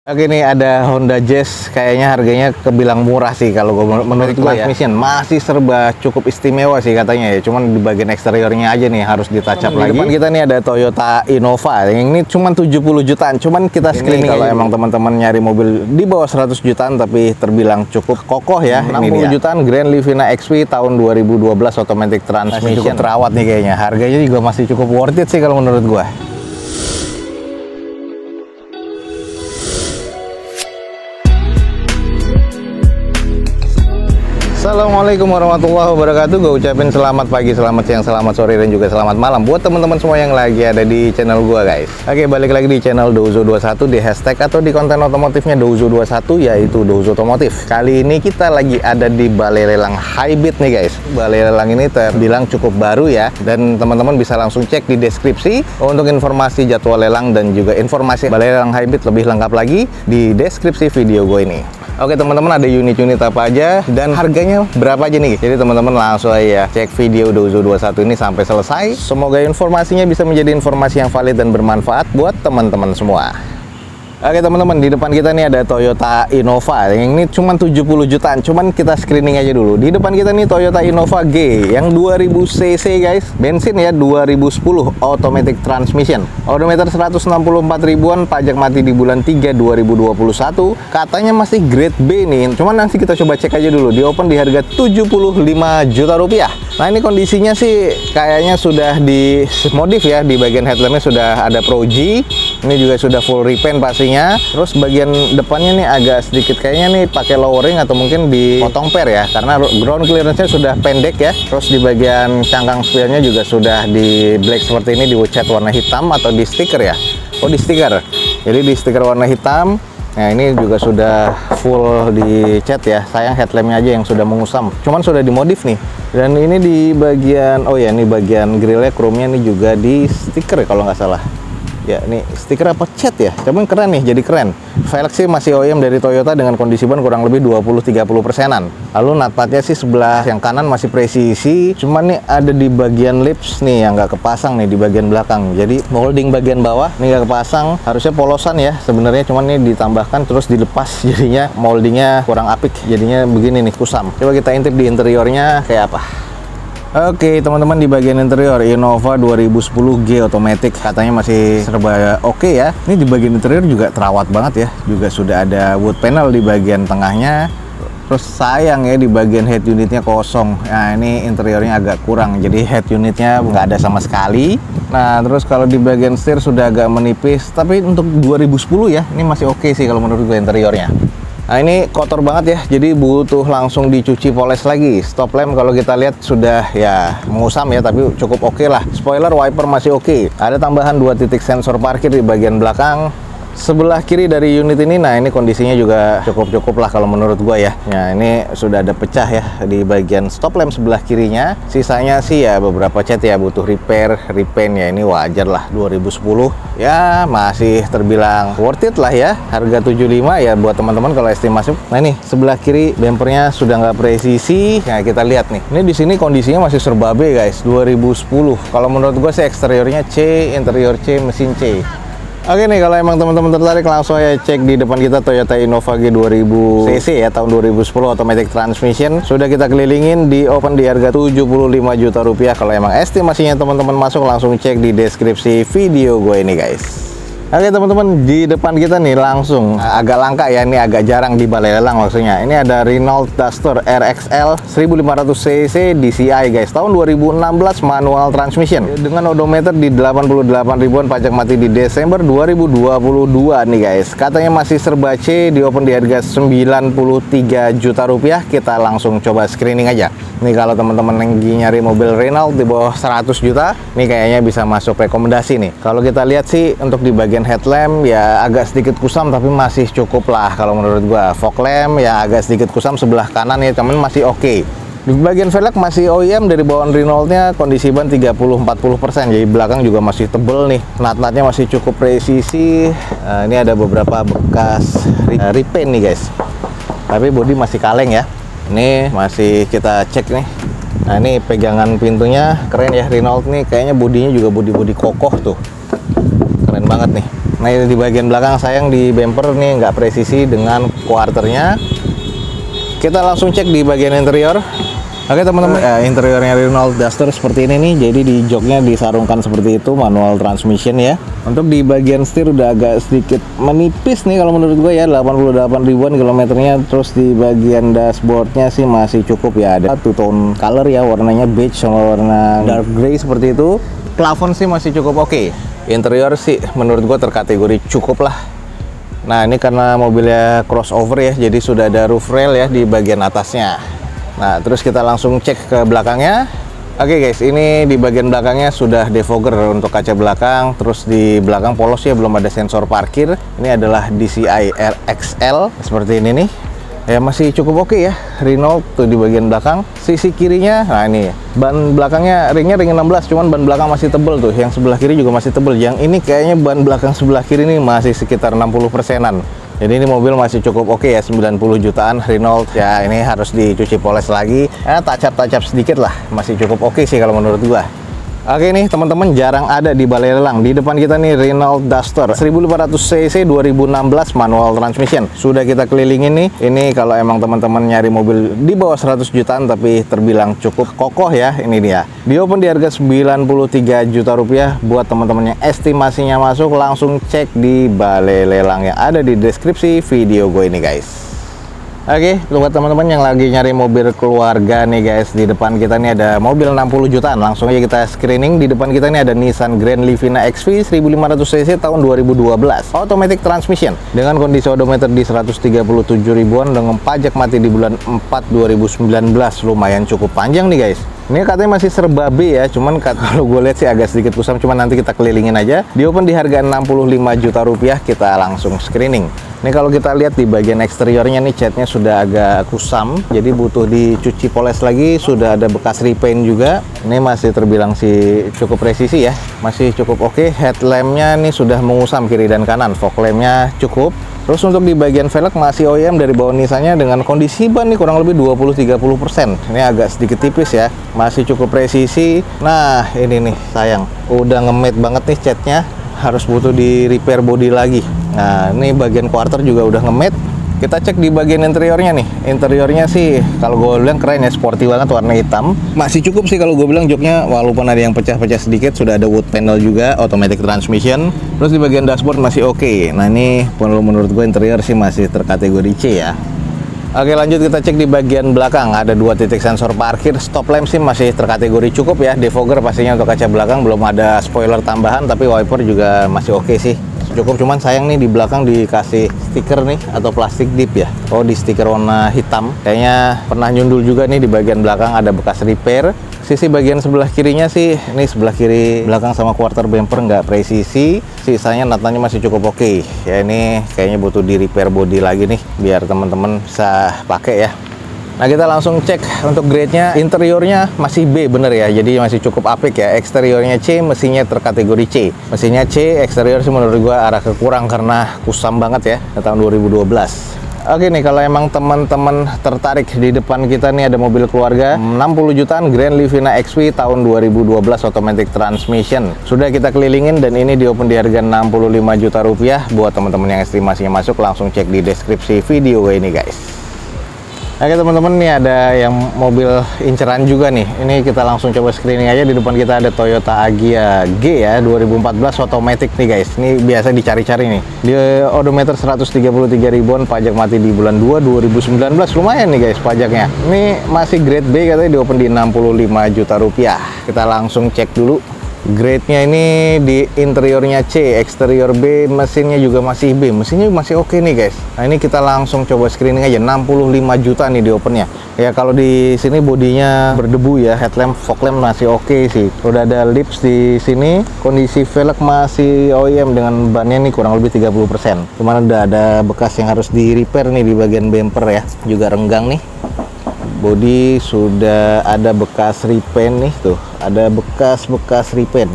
Oke, nih ada Honda Jazz, kayaknya harganya kebilang murah sih kalau menurut gue ya. Transmission masih serba cukup istimewa sih katanya ya. Cuman di bagian eksteriornya aja nih harus ditacap lagi. Di depan kita nih ada Toyota Innova. Yang ini cuman 70 jutaan. Cuman kita screening kalau emang teman-teman nyari mobil di bawah 100 jutaan tapi terbilang cukup kokoh ya. 60 jutaan Grand Livina XV tahun 2012 automatic transmission. Cukup terawat nih kayaknya. Harganya juga masih cukup worth it sih kalau menurut gua. Assalamualaikum warahmatullahi wabarakatuh. Gue ucapin selamat pagi, selamat siang, selamat sore, dan juga selamat malam buat teman-teman semua yang lagi ada di channel gue, guys. Oke, balik lagi di channel Douzo21 di hashtag atau di konten otomotifnya Douzo21, yaitu Douzo Otomotif. Kali ini kita lagi ada di balai lelang Highbit nih, guys. Balai lelang ini terbilang cukup baru ya, dan teman-teman bisa langsung cek di deskripsi untuk informasi jadwal lelang dan juga informasi balai lelang Highbit lebih lengkap lagi di deskripsi video gue ini. Oke teman-teman, ada unit-unit apa aja dan harganya berapa aja nih. Jadi teman-teman langsung aja cek video Douzo21 ini sampai selesai. Semoga informasinya bisa menjadi informasi yang valid dan bermanfaat buat teman-teman semua. Oke teman-teman, di depan kita nih ada Toyota Innova. Yang ini cuma 70 jutaan, cuman kita screening aja dulu. Di depan kita nih Toyota Innova G yang 2000 cc, guys. Bensin ya, 2010 automatic transmission. Odometer 164 ribuan, pajak mati di bulan 3 2021. Katanya masih grade B nih. Cuman nanti kita coba cek aja dulu. Di open di harga 75 juta rupiah. Nah, ini kondisinya sih kayaknya sudah dimodif ya. Di bagian headlampnya sudah ada Pro G. Ini juga sudah full repaint pastinya. Terus bagian depannya nih agak sedikit kayaknya nih pakai lowering atau mungkin dipotong per ya, karena ground clearance-nya sudah pendek ya. Terus di bagian cangkang spionnya juga sudah di black seperti ini, di cat warna hitam atau di stiker ya. Oh, di stiker. Jadi di stiker warna hitam. Nah, ini juga sudah full di cat ya. Sayang headlampnya aja yang sudah mengusam. Cuman sudah dimodif nih. Dan ini di bagian, oh ya, ini bagian grillnya chrome-nya nih juga di stiker ya, kalau nggak salah. Ya, ini stiker apa cat ya? Cuman keren nih, jadi keren. Velg sih masih OEM dari Toyota dengan kondisi ban kurang lebih 20-30%-an. Lalu nutpadnya sih sebelah yang kanan masih presisi. Cuman nih ada di bagian lips nih yang nggak kepasang nih di bagian belakang. Jadi molding bagian bawah nih nggak kepasang. Harusnya polosan ya sebenarnya, cuman nih ditambahkan terus dilepas. Jadinya moldingnya kurang apik. Jadinya begini nih, kusam. Coba kita intip di interiornya kayak apa. Oke teman-teman, di bagian interior Innova 2010 G automatic katanya masih serba oke ya. Ini di bagian interior juga terawat banget ya. Juga sudah ada wood panel di bagian tengahnya. Terus sayang ya di bagian head unitnya kosong. Nah, ini interiornya agak kurang, jadi head unitnya nggak ada sama sekali. Nah, terus kalau di bagian setir sudah agak menipis. Tapi untuk 2010 ya, ini masih oke sih kalau menurut gue interiornya. Nah, ini kotor banget ya, jadi butuh langsung dicuci poles lagi. Stop lamp kalau kita lihat sudah ya mengusam ya, tapi cukup oke lah. Spoiler wiper masih oke. Ada tambahan 2 titik sensor parkir di bagian belakang. Sebelah kiri dari unit ini, nah ini kondisinya juga cukup lah kalau menurut gua ya. Nah, ini sudah ada pecah ya di bagian stop lamp sebelah kirinya. Sisanya sih ya beberapa cat ya butuh repair, repaint ya, ini wajar lah 2010. Ya masih terbilang worth it lah ya. Harga 75 ya buat teman-teman kalau estimasi. Nah, ini sebelah kiri bempernya sudah nggak presisi. Nah, kita lihat nih. Ini di sini kondisinya masih serba B, guys. 2010. Kalau menurut gua sih eksteriornya C, interior C, mesin C. Oke nih, kalau emang teman-teman tertarik langsung aja cek di depan kita Toyota Innova G 2000 cc ya, tahun 2010 automatic transmission. Sudah kita kelilingin, di open di harga 75 juta rupiah. Kalau emang estimasinya teman-teman masuk, langsung cek di deskripsi video gue ini, guys. Oke teman-teman, di depan kita nih langsung agak langka ya, ini agak jarang di balai lelang maksudnya. Ini ada Renault Duster RXL 1500 cc DCI, guys, tahun 2016 manual transmission dengan odometer di 88 ribuan, pajak mati di Desember 2022 nih, guys. Katanya masih serba C, di open di harga 93 juta rupiah. Kita langsung coba screening aja. Nih kalau teman-teman lagi nyari mobil Renault di bawah 100 juta, nih kayaknya bisa masuk rekomendasi nih. Kalau kita lihat sih untuk di bagian headlamp ya agak sedikit kusam tapi masih cukup lah kalau menurut gua. Fog lamp ya agak sedikit kusam sebelah kanan ya, temen masih oke. Di bagian velg masih OEM dari bawaan Renault-nya, kondisi ban 30-40%. Jadi belakang juga masih tebel nih. Nut-nutnya masih cukup presisi. Ini ada beberapa bekas repaint nih, guys. Tapi bodi masih kaleng ya. Ini masih kita cek nih. Nah, ini pegangan pintunya keren ya Renault nih. Kayaknya bodinya juga bodi kokoh tuh. Keren banget nih. Nah ini di bagian belakang sayang di bumper nih nggak presisi dengan quarternya. Kita langsung cek di bagian interior. Oke teman-teman, interiornya Renault Duster seperti ini nih. Jadi di joknya disarungkan seperti itu, manual transmission ya. Untuk di bagian setir udah agak sedikit menipis nih kalau menurut gue ya, 88 ribuan kilometernya. Terus di bagian dashboardnya sih masih cukup ya, ada two tone color ya, warnanya beige sama warna dark gray seperti itu. Plafon sih masih cukup oke. Interior sih menurut gue terkategori cukup lah. Nah ini karena mobilnya crossover ya, jadi sudah ada roof rail ya di bagian atasnya. Nah terus kita langsung cek ke belakangnya. Oke guys, ini di bagian belakangnya sudah defogger untuk kaca belakang. Terus di belakang polos ya, belum ada sensor parkir. Ini adalah DCI RXL seperti ini nih. Ya masih cukup oke ya, Renault tuh di bagian belakang. Sisi kirinya, nah ini ban belakangnya ringnya ring 16, cuman ban belakang masih tebel tuh. Yang sebelah kiri juga masih tebel. Yang ini kayaknya ban belakang sebelah kiri ini masih sekitar 60%-an. Jadi ini mobil masih cukup oke ya, 90 jutaan Renault ya. Ini harus dicuci poles lagi, touch up sedikit lah, masih cukup oke sih kalau menurut gua. Oke nih teman-teman, jarang ada di balai lelang. Di depan kita nih Renault Duster 1500 cc 2016 manual transmission. Sudah kita kelilingin nih. Ini kalau emang teman-teman nyari mobil di bawah 100 jutaan tapi terbilang cukup kokoh ya, ini dia. Di open di harga 93 juta rupiah. Buat teman-teman yang estimasinya masuk, langsung cek di balai lelang yang ada di deskripsi video gue ini guys. Oke, buat teman-teman yang lagi nyari mobil keluarga nih guys, di depan kita nih ada mobil 60 jutaan. Langsung aja kita screening. Di depan kita nih ada Nissan Grand Livina XV 1500 cc tahun 2012, automatic transmission dengan kondisi odometer di 137 ribuan dengan pajak mati di bulan 4 2019. Lumayan cukup panjang nih guys. Ini katanya masih serba B ya, cuman kalau gue lihat sih agak sedikit kusam, cuman nanti kita kelilingin aja. Di open di harga 65 juta rupiah, kita langsung screening. Ini kalau kita lihat di bagian eksteriornya nih, catnya sudah agak kusam, jadi butuh dicuci poles lagi. Sudah ada bekas repaint juga. Ini masih terbilang sih cukup presisi ya, masih cukup oke. Headlampnya nih sudah mengusam kiri dan kanan, fog lampnya cukup. Terus untuk di bagian velg masih OEM dari bawah Nissan-nya dengan kondisi ban nih kurang lebih 20-30%. Ini agak sedikit tipis ya, masih cukup presisi. Nah ini nih sayang, udah nge-matte banget nih catnya, harus butuh di repair body lagi. Nah ini bagian quarter juga udah nge-matte. Kita cek di bagian interiornya nih. Interiornya sih kalau gue bilang keren ya, sporty banget, warna hitam. Masih cukup sih kalau gue bilang joknya, walaupun ada yang pecah-pecah sedikit. Sudah ada wood panel juga, automatic transmission. Terus di bagian dashboard masih oke. Nah ini menurut gue interior sih masih terkategori C ya. Oke lanjut kita cek di bagian belakang. Ada 2 titik sensor parkir. Stop lamp sih masih terkategori cukup ya. Defogger pastinya untuk kaca belakang. Belum ada spoiler tambahan, tapi wiper juga masih oke sih, cukup. Cuman sayang nih di belakang dikasih stiker nih atau plastik dip ya. Oh di stiker warna hitam, kayaknya pernah nyundul juga nih. Di bagian belakang ada bekas repair. Sisi bagian sebelah kirinya sih, ini sebelah kiri belakang sama quarter bumper nggak presisi. Sisanya natanya masih cukup oke ya. Ini kayaknya butuh di repair body lagi nih biar teman-teman bisa pakai ya. Nah kita langsung cek untuk grade-nya. Interiornya masih B bener ya, jadi masih cukup apik ya. Eksteriornya C, mesinnya terkategori C. Mesinnya C, eksterior sih menurut gua arah ke kurang karena kusam banget ya, tahun 2012. Oke nih, kalau emang teman-teman tertarik, di depan kita nih ada mobil keluarga 60 jutaan Grand Livina XV tahun 2012 automatic transmission. Sudah kita kelilingin dan ini di open di harga 65 juta rupiah. Buat teman-teman yang estimasinya masuk, langsung cek di deskripsi video ini guys. Oke teman-teman, nih ada yang mobil inceran juga nih. Ini kita langsung coba screening aja. Di depan kita ada Toyota Agya G ya, 2014 automatic nih guys. Ini biasa dicari-cari nih. Di odometer 133 ribuan, pajak mati di bulan 2 2019. Lumayan nih guys pajaknya. Ini masih grade B, katanya di open di 65 juta rupiah. Kita langsung cek dulu. Grade-nya ini di interiornya C, eksterior B, mesinnya juga masih B. Mesinnya masih oke nih guys. Nah ini kita langsung coba screening aja. 65 juta nih di opennya. Ya kalau di sini bodinya berdebu ya, headlamp, fog lamp masih oke sih. Udah ada lips di sini. Kondisi velg masih OEM dengan bannya nih kurang lebih 30%. Cuman udah ada bekas yang harus di repair nih di bagian bumper ya, juga renggang nih. Bodi sudah ada bekas repaint nih tuh, ada bekas repaint.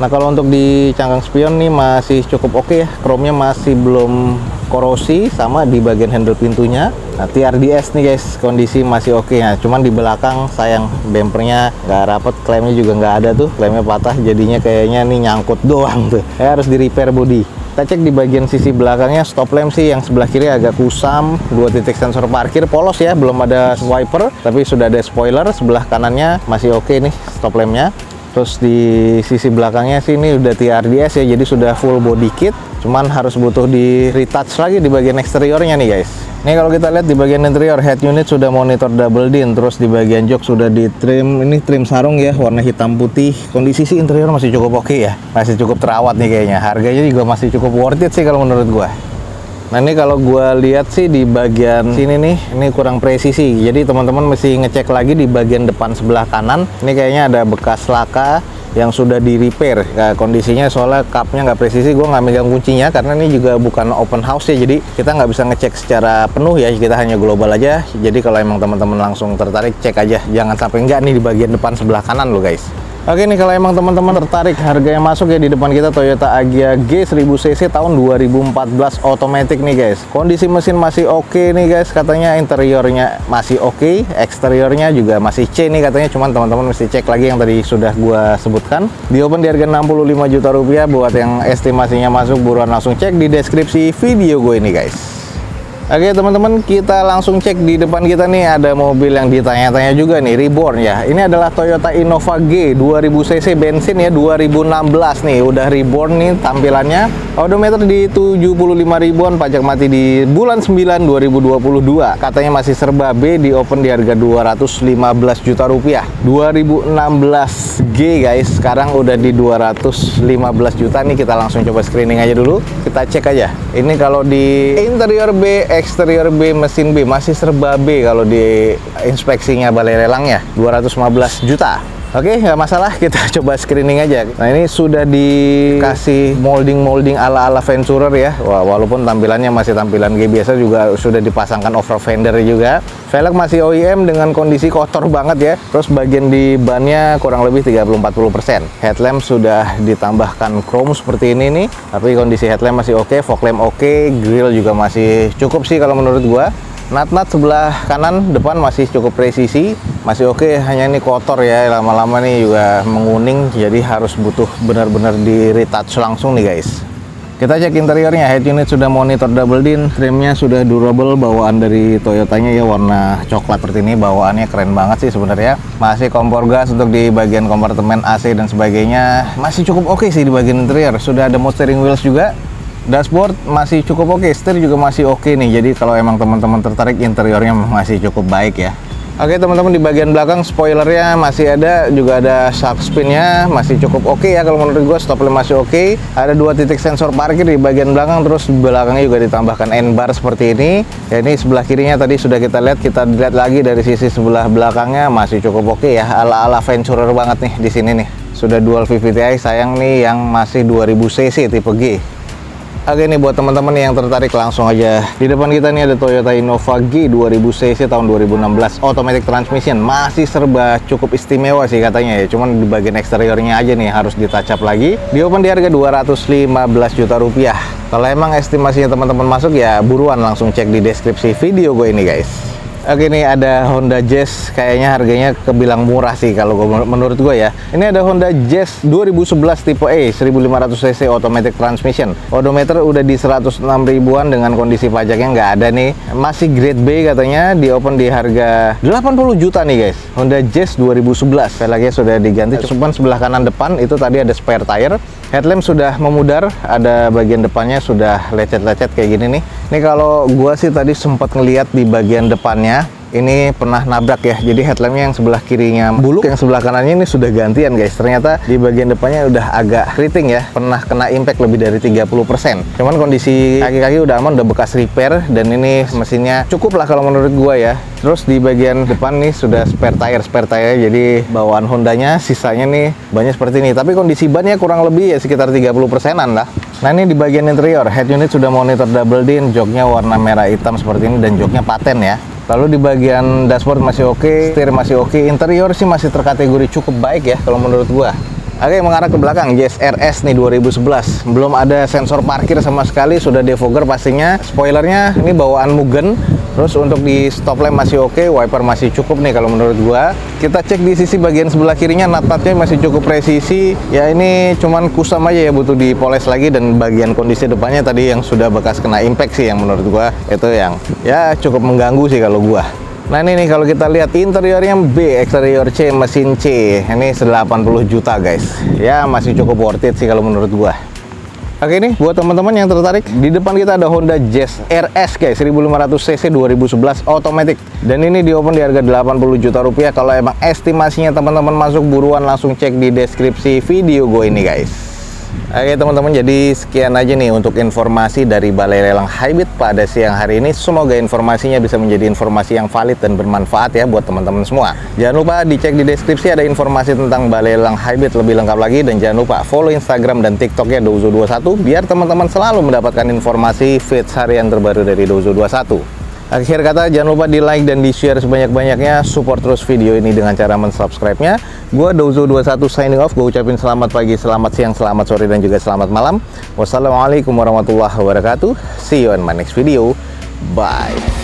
Nah kalau untuk di cangkang spion nih masih cukup oke ya, chrome-nya masih belum korosi, sama di bagian handle pintunya. Nah TRDS nih guys, kondisi masih oke ya, cuman di belakang sayang bumpernya nggak rapet, klaimnya juga nggak ada tuh, klaimnya patah, jadinya kayaknya nih nyangkut doang tuh, harus di repair body. Kita cek di bagian sisi belakangnya, stop lamp sih yang sebelah kiri agak kusam, 2 titik sensor parkir polos ya, belum ada wiper, tapi sudah ada spoiler. Sebelah kanannya masih oke nih stop lampnya. Terus di sisi belakangnya sih ini udah TRDS ya, jadi sudah full body kit, cuman harus butuh di retouch lagi di bagian eksteriornya nih guys. Ini kalau kita lihat di bagian interior, head unit sudah monitor double din, terus di bagian jok sudah di trim, ini trim sarung ya, warna hitam putih. Kondisi sih interior masih cukup oke ya, masih cukup terawat nih kayaknya. Harganya juga masih cukup worth it sih kalau menurut gua. Nah ini kalau gua lihat sih di bagian sini nih, ini kurang presisi. Jadi teman-teman mesti ngecek lagi di bagian depan sebelah kanan. Ini kayaknya ada bekas laka yang sudah di repair. Nah, kondisinya soalnya cupnya nggak presisi, gue nggak megang kuncinya karena ini juga bukan open house ya, jadi kita nggak bisa ngecek secara penuh ya, kita hanya global aja. Jadi kalau emang teman-teman langsung tertarik, cek aja, jangan sampai nggak nih di bagian depan sebelah kanan lo guys. Oke nih, kalau emang teman-teman tertarik, harga yang masuk ya di depan kita Toyota Agya G 1000cc tahun 2014 automatic nih guys. Kondisi mesin masih oke nih guys, katanya interiornya masih oke, eksteriornya juga masih C nih katanya, cuman teman-teman mesti cek lagi yang tadi sudah gua sebutkan. Di open di harga 65 juta rupiah, buat yang estimasinya masuk buruan langsung cek di deskripsi video gue ini guys. Oke teman-teman, kita langsung cek di depan kita nih ada mobil yang ditanya-tanya juga nih, reborn ya. Ini adalah Toyota Innova G 2000cc bensin ya, 2016 nih, udah reborn nih tampilannya. Odometer di 75 ribuan, pajak mati di bulan 9 2022. Katanya masih serba B, di open di harga 215 juta rupiah. 2016 G guys, sekarang udah di 215 juta nih. Kita langsung coba screening aja dulu, kita cek aja. Ini kalau di interior B, eksterior B, mesin B masih serba B kalau di inspeksinya balai lelangnya, 215 juta. Oke, nggak masalah, kita coba screening aja. Nah ini sudah dikasih molding ala-ala Venturer ya. Wah, walaupun tampilannya masih tampilan G biasa, juga sudah dipasangkan over fender juga. Velg masih OEM dengan kondisi kotor banget ya. Terus bagian di bannya kurang lebih 30-40%. Headlamp sudah ditambahkan chrome seperti ini nih, tapi kondisi headlamp masih oke, fog lamp oke, grill juga masih cukup sih kalau menurut gua. Nut-nut sebelah kanan depan masih cukup presisi, masih oke, hanya ini kotor ya, lama-lama nih juga menguning, jadi harus butuh benar-benar di retouch langsung nih guys. Kita cek interiornya, head unit sudah monitor double din, trimnya sudah durable, bawaan dari Toyotanya ya warna coklat seperti ini, bawaannya keren banget sih sebenarnya. Masih kompor gas untuk di bagian kompartemen AC dan sebagainya, masih cukup oke sih di bagian interior. Sudah ada mode steering wheels juga. Dashboard masih cukup oke, setir juga masih oke nih. Jadi kalau emang teman-teman tertarik, interiornya masih cukup baik ya. Oke teman-teman, di bagian belakang spoilernya masih ada, juga ada shark spinnya masih cukup oke ya kalau menurut gue. Stop lamp masih oke, ada 2 titik sensor parkir di bagian belakang, terus belakangnya juga ditambahkan N-bar seperti ini ya. Ini sebelah kirinya tadi sudah kita lihat, kita lihat lagi dari sisi sebelah belakangnya masih cukup oke ya, ala-ala Venturer banget nih di sini nih. Sudah dual VVT-i, sayang nih yang masih 2000cc tipe G. Oke nih, buat teman-teman yang tertarik langsung aja. Di depan kita nih ada Toyota Innova G 2000cc tahun 2016 automatic transmission, masih serba cukup istimewa sih katanya ya. Cuman di bagian eksteriornya aja nih harus ditouch up lagi. Di open di harga 215 juta rupiah. Kalau emang estimasinya teman-teman masuk ya buruan langsung cek di deskripsi video gue ini guys. Oke nih, ada Honda Jazz, kayaknya harganya kebilang murah sih kalau menurut gue ya. Ini ada Honda Jazz 2011 tipe E 1500cc automatic transmission. Odometer udah di 106 ribuan dengan kondisi pajaknya nggak ada nih. Masih grade B katanya, di open di harga 80 juta nih guys. Honda Jazz 2011. Velgnya sudah diganti, cuman sebelah kanan depan itu tadi ada spare tire. Headlamp sudah memudar, ada bagian depannya sudah lecet-lecet kayak gini nih. Ini kalau gua sih tadi sempat ngeliat di bagian depannya ini pernah nabrak ya, jadi headlampnya yang sebelah kirinya buluk, yang sebelah kanannya ini sudah gantian guys. Ternyata di bagian depannya udah agak keriting ya, pernah kena impact lebih dari 30%. Cuman kondisi kaki-kaki udah aman, udah bekas repair, dan ini mesinnya cukup lah kalau menurut gua ya. Terus di bagian depan nih sudah spare tire, jadi bawaan Hondanya sisanya nih banyak seperti ini. Tapi kondisi bannya kurang lebih ya sekitar 30%-an lah. Nah ini di bagian interior, head unit sudah monitor double din, joknya warna merah hitam seperti ini, dan joknya paten ya. Lalu di bagian dashboard masih oke, setir masih oke, interior sih masih terkategori cukup baik ya kalau menurut gua. Oke, mengarah ke belakang, Jazz RS nih 2011. Belum ada sensor parkir sama sekali, sudah defogger pastinya. Spoilernya ini bawaan Mugen. Terus untuk di stop lamp masih oke, wiper masih cukup nih kalau menurut gua. Kita cek di sisi bagian sebelah kirinya, natatnya masih cukup presisi. Ya ini cuman kusam aja ya, butuh dipoles lagi, dan bagian kondisi depannya tadi yang sudah bekas kena impact sih yang menurut gua itu yang ya cukup mengganggu sih kalau gua. Nah ini nih kalau kita lihat interiornya B, eksterior C, mesin C. Ini 80 juta guys. Ya masih cukup worth it sih kalau menurut gua. Oke nih buat teman-teman yang tertarik, di depan kita ada Honda Jazz RS guys, 1500 cc 2011 automatic. Dan ini di open di harga 80 juta rupiah. Kalau emang estimasinya teman-teman masuk, buruan langsung cek di deskripsi video gue ini guys. Oke teman-teman, jadi sekian aja nih untuk informasi dari Balai Lelang Highbit pada siang hari ini. Semoga informasinya bisa menjadi informasi yang valid dan bermanfaat ya buat teman-teman semua. Jangan lupa dicek di deskripsi, ada informasi tentang Balai Lelang Highbit lebih lengkap lagi. Dan jangan lupa follow Instagram dan TikToknya Dozo21 biar teman-teman selalu mendapatkan informasi feeds harian terbaru dari Dozo21. Akhir kata, jangan lupa di like dan di share sebanyak-banyaknya. Support terus video ini dengan cara mensubscribe-nya. Gua Dozo21 signing off. Gue ucapin selamat pagi, selamat siang, selamat sore, dan juga selamat malam. Wassalamualaikum warahmatullahi wabarakatuh. See you on my next video. Bye.